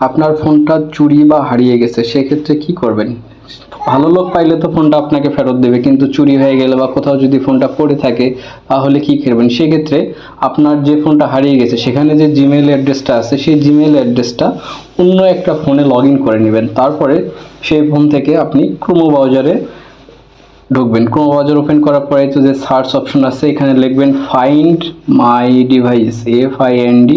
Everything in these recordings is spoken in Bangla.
আপনার ফোনটা চুরি বা হারিয়ে গেছে, সেক্ষেত্রে কি করবেন? ভালো লোক পাইলে তো ফোনটা আপনাকে ফেরত দেবে, কিন্তু চুরি হয়ে গেলে বা কোথাও যদি ফোনটা পড়ে থাকে তাহলে কি করবেন? সেক্ষেত্রে আপনার যে ফোনটা হারিয়ে গেছে সেখানে যে জিমেইল অ্যাড্রেসটা আছে সেই জিমেইল অ্যাড্রেসটা অন্য একটা ফোনে লগ ইন করে নেবেন। তারপরে সেই ফোন থেকে আপনি ক্রোম ব্রাউজারে ঢুকবেন। ক্রোম ব্রাউজার ওপেন করার পরে তো যে সার্চ অপশন আছে এখানে লিখবেন find my device, FIND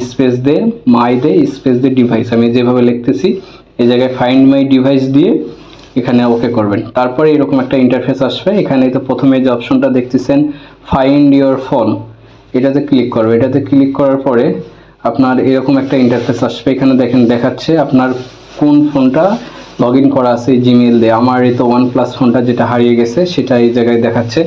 space দে মাই দে স্পেস দে ডিভাইস, আমি যেভাবে লিখতেছি এই জায়গায় ফাইন্ড মাই ডিভাইস দিয়ে এখানে ওকে করবেন। তারপরে এরকম একটা ইন্টারফেস আসবে। এখানে তো প্রথমে যে অপশনটা দেখতেছেন ফাইন্ড ইওর ফোন, এটাতে ক্লিক করবে। এটাতে ক্লিক করার পরে আপনার এরকম একটা ইন্টারফেস আসবে। এখানে দেখেন দেখাচ্ছে আপনার কোন ফোনটা লগ ইন করা আছে জিমেইল দিয়ে। আমার এই তো OnePlus ফোনটা যেটা হারিয়ে গেছে সেটা এই জায়গায় দেখাচ্ছে।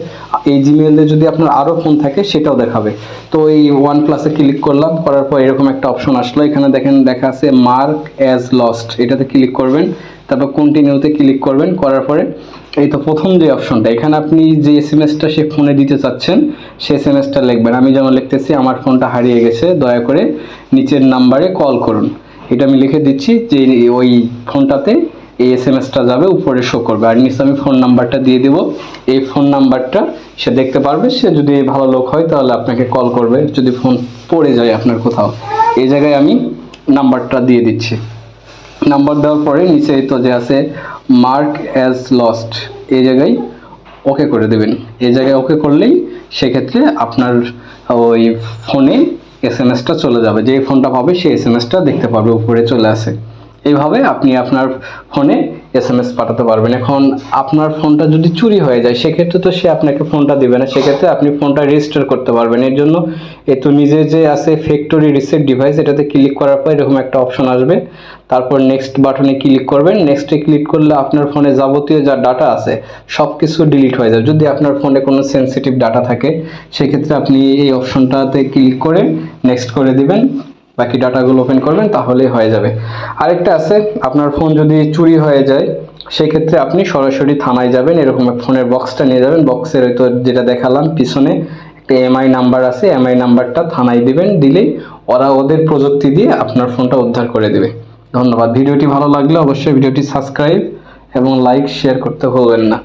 এই জিমেইল দিয়ে যদি আপনার আরও ফোন থাকে সেটাও দেখাবে। তো এই OnePlus-এ ক্লিক করলাম, করার পর এরকম একটা অপশন আসলো। এখানে দেখেন দেখা আছে মার্ক অ্যাজ লস্ট, এটাতে ক্লিক করবেন। তারপর কন্টিনিউতে ক্লিক করবেন। করার পরে এই তো প্রথম যে অপশনটা, এখানে আপনি যে এসএমএসটা সে ফোনে দিতে চাচ্ছেন সেই এসএমএসটা লিখবেন। আমি যেমন লিখতেছি আমার ফোনটা হারিয়ে গেছে, দয়া করে নিচের নাম্বারে কল করুন। এটা আমি লিখে দিচ্ছি যে ওই ফোনটাতে এই এসএমএসটা যাবে, উপরে শো করবে। আর নিচে আমি ফোন নাম্বারটা দিয়ে দেব। এই ফোন নাম্বারটা সে দেখতে পারবে। সে যদি ভালো লোক হয় তাহলে আপনাকে কল করবে যদি ফোন পড়ে যায় আপনার কোথাও। এই জায়গায় আমি নাম্বারটা দিয়ে দিচ্ছি। নাম্বার দেওয়ার পরে নিচে তো যে আছে মার্ক অ্যাজ লস্ট, এই জায়গায় ওকে করে দেবেন। এই জায়গায় ওকে করলেই সেক্ষেত্রে আপনার ওই ফোনে এসএমএসটা চলে যাবে। যে ফোনটা পাবে সেই এসএমএসটা দেখতে পাবে, উপরে চলে আসে। এইভাবে আপনি আপনার ফোনে এসএমএস পাঠাতে পারবেন। এখন আপনার ফোনটা যদি চুরি হয়ে যায় সেক্ষেত্রে তো সে আপনাকে ফোনটা দেবে না, সেক্ষেত্রে আপনি ফোনটা রেজিস্টার করতে পারবেন। এর জন্য এ তো নিজে যে আছে ফ্যাক্টরি রিসেট ডিভাইস, এটাতে ক্লিক করার পর এরকম একটা অপশন আসবে। তারপর নেক্সট বাটনে ক্লিক করবেন। নেক্সটে ক্লিক করলে আপনার ফোনে যাবতীয় যা ডাটা আছে সব কিছু ডিলিট হয়ে যাবে। যদি আপনার ফোনে কোনো সেন্সিটিভ ডাটা থাকে সেক্ষেত্রে আপনি এই অপশনটাতে ক্লিক করে নেক্সট করে দিবেন, বাকি ডাটাগুলো ওপেন করবেন, তাহলেই হয়ে যাবে। আরেকটা আছে, আপনার ফোন যদি চুরি হয়ে যায় সেই ক্ষেত্রে আপনি সরাসরি থানায় যাবেন। এরকম ফোনের বক্সটা নিয়ে যাবেন। বক্সের হয়তো যেটা দেখালাম পিছনে একটা MI নাম্বার আছে, MI নাম্বারটা থানায় দিবেন। দিলেই ওরা ওদের প্রযুক্তি দিয়ে আপনার ফোনটা উদ্ধার করে দেবে। ধন্যবাদ। ভিডিওটি ভালো লাগলে অবশ্যই ভিডিওটি সাবস্ক্রাইব এবং লাইক শেয়ার করতে ভুলবেন না।